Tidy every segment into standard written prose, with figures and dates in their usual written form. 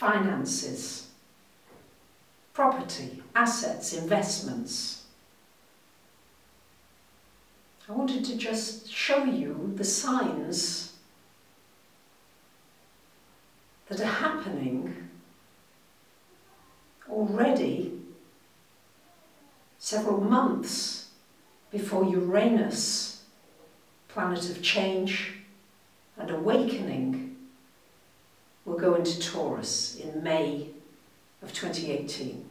finances, property, assets, investments. I wanted to just show you the signs that are happening already several months before Uranus, planet of change and awakening, will go into Taurus in May of 2018.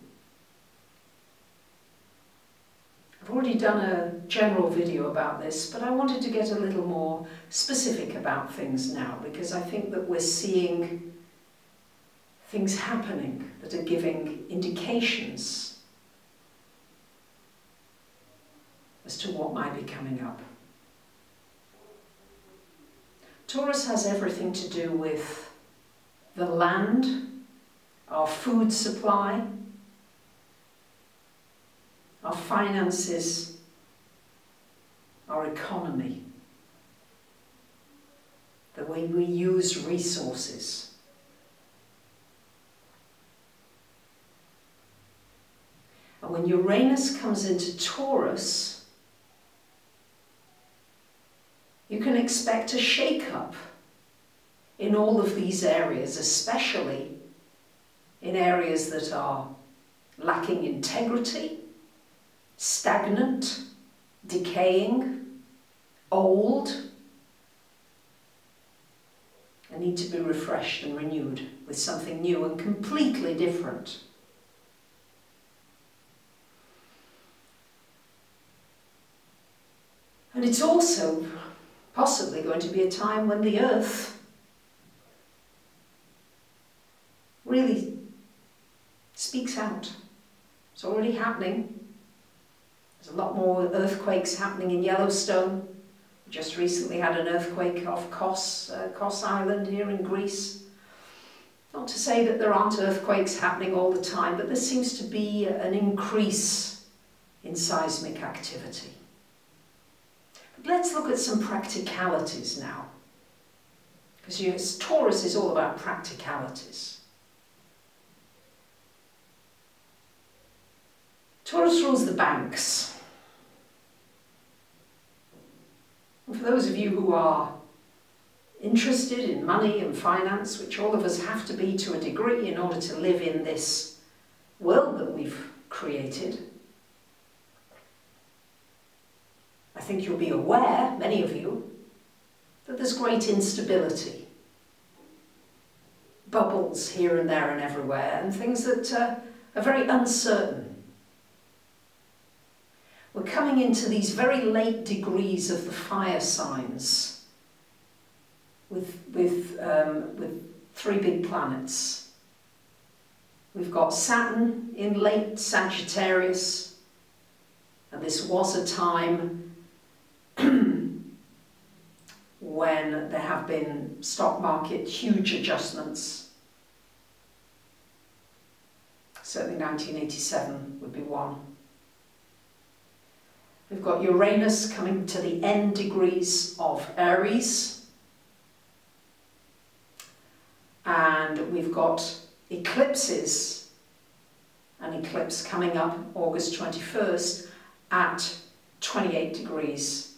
I've already done a general video about this, but I wanted to get a little more specific about things now, because I think that we're seeing things happening that are giving indications as to what might be coming up. Taurus has everything to do with the land, our food supply, our finances, our economy, the way we use resources. And when Uranus comes into Taurus, you can expect a shake-up in all of these areas, especially in areas that are lacking integrity, stagnant, decaying, old, and need to be refreshed and renewed with something new and completely different. And it's also possibly going to be a time when the Earth really speaks out. It's already happening. There's a lot more earthquakes happening in Yellowstone. We just recently had an earthquake off Kos Island here in Greece. Not to say that there aren't earthquakes happening all the time, but there seems to be an increase in seismic activity. But let's look at some practicalities now, because Taurus is all about practicalities. Taurus rules the banks. And for those of you who are interested in money and finance, which all of us have to be to a degree in order to live in this world that we've created, I think you'll be aware, many of you, that there's great instability. Bubbles here and there and everywhere, and things that are very uncertain. We're coming into these very late degrees of the fire signs with three big planets. We've got Saturn in late Sagittarius, and this was a time when there have been stock market huge adjustments. Certainly 1987 would be one. We've got Uranus coming to the end degrees of Aries. And we've got eclipses, an eclipse coming up August 21st at 28 degrees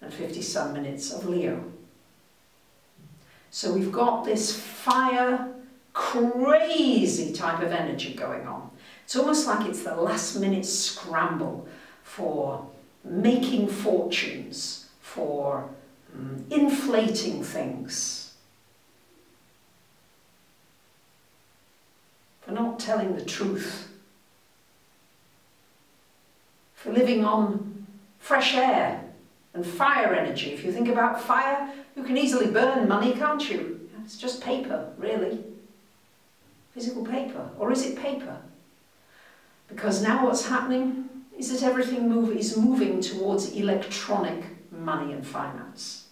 and 50-some minutes of Leo. So we've got this fire, crazy type of energy going on. It's almost like it's the last minute scramble for making fortunes, for inflating things, for not telling the truth, for living on fresh air and fire energy. If you think about fire, you can easily burn money, can't you? It's just paper, really. Physical paper. Or is it paper? Because now what's happening is that everything is moving towards electronic money and finance.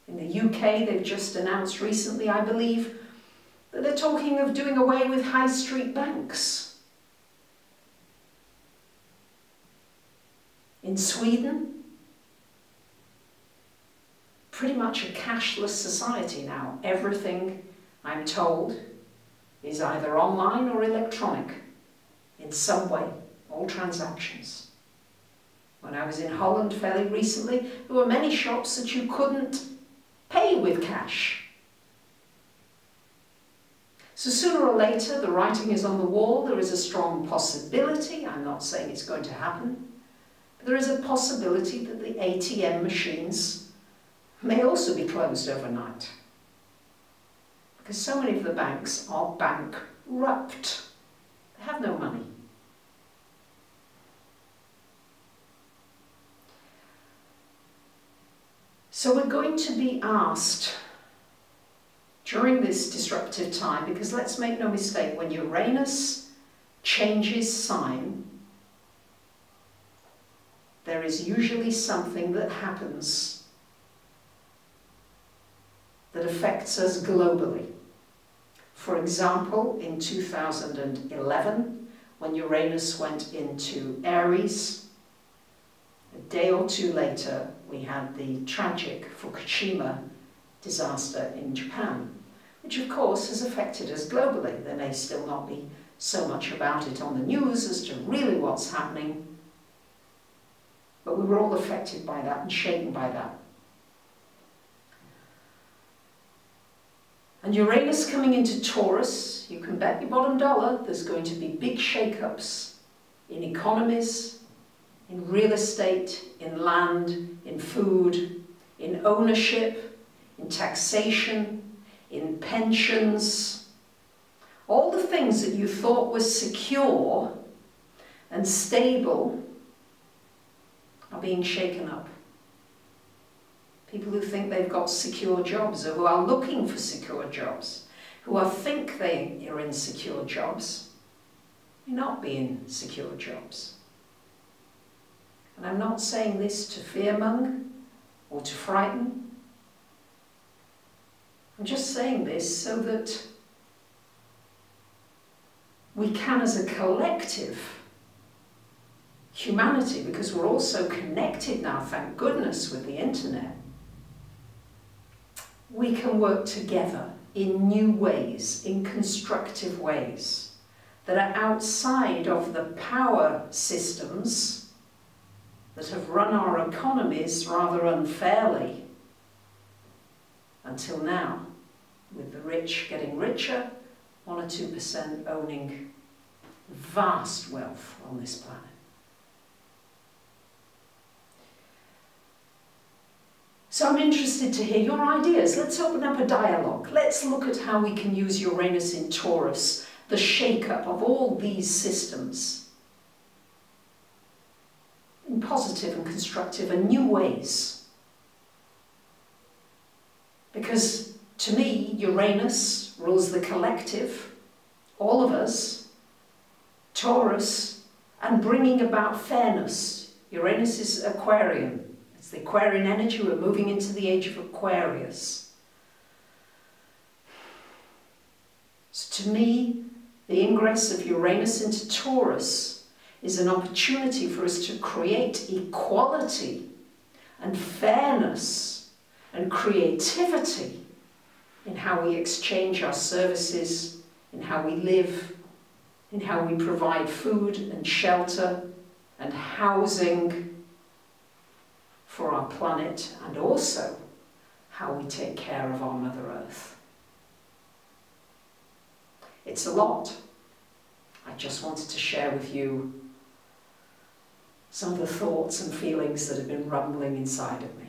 In the UK, they've just announced recently, I believe, that they're talking of doing away with high street banks. In Sweden, pretty much a cashless society now. Everything, I'm told, is either online or electronic in some way, all transactions. When I was in Holland fairly recently, there were many shops that you couldn't pay with cash. So sooner or later, the writing is on the wall. There is a strong possibility, I'm not saying it's going to happen, but there is a possibility that the ATM machines may also be closed overnight. Because so many of the banks are bankrupt. They have no money. So we're going to be asked during this disruptive time, because let's make no mistake, when Uranus changes sign, there is usually something that happens that affects us globally. For example, in 2011, when Uranus went into Aries, a day or two later, we had the tragic Fukushima disaster in Japan, which of course has affected us globally. There may still not be so much about it on the news as to really what's happening, but we were all affected by that and shaken by that. And Uranus coming into Taurus, you can bet your bottom dollar there's going to be big shake-ups in economies, in real estate, in land, in food, in ownership, in taxation, in pensions. All the things that you thought were secure and stable are being shaken up. People who think they've got secure jobs, or who are looking for secure jobs, who think they are in secure jobs, may not be in secure jobs. And I'm not saying this to fearmonger or to frighten. I'm just saying this so that we can, as a collective, humanity, because we're all so connected now, thank goodness, with the internet, we can work together in new ways, in constructive ways, that are outside of the power systems that have run our economies rather unfairly until now, with the rich getting richer, 1 or 2% owning vast wealth on this planet. So I'm interested to hear your ideas. Let's open up a dialogue. Let's look at how we can use Uranus in Taurus, the shake-up of all these systems, in positive and constructive and new ways. Because to me, Uranus rules the collective, all of us, Taurus, and bringing about fairness. Uranus is Aquarian. It's the Aquarian energy. We're moving into the age of Aquarius. So to me, the ingress of Uranus into Taurus is an opportunity for us to create equality and fairness and creativity in how we exchange our services, in how we live, in how we provide food and shelter and housing for our planet, and also how we take care of our Mother Earth. It's a lot. I just wanted to share with you some of the thoughts and feelings that have been rumbling inside of me.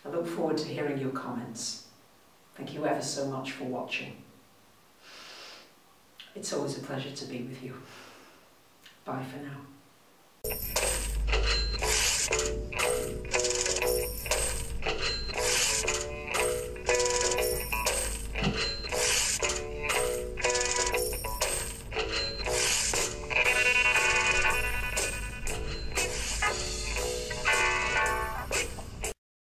I look forward to hearing your comments. Thank you ever so much for watching. It's always a pleasure to be with you. Bye for now.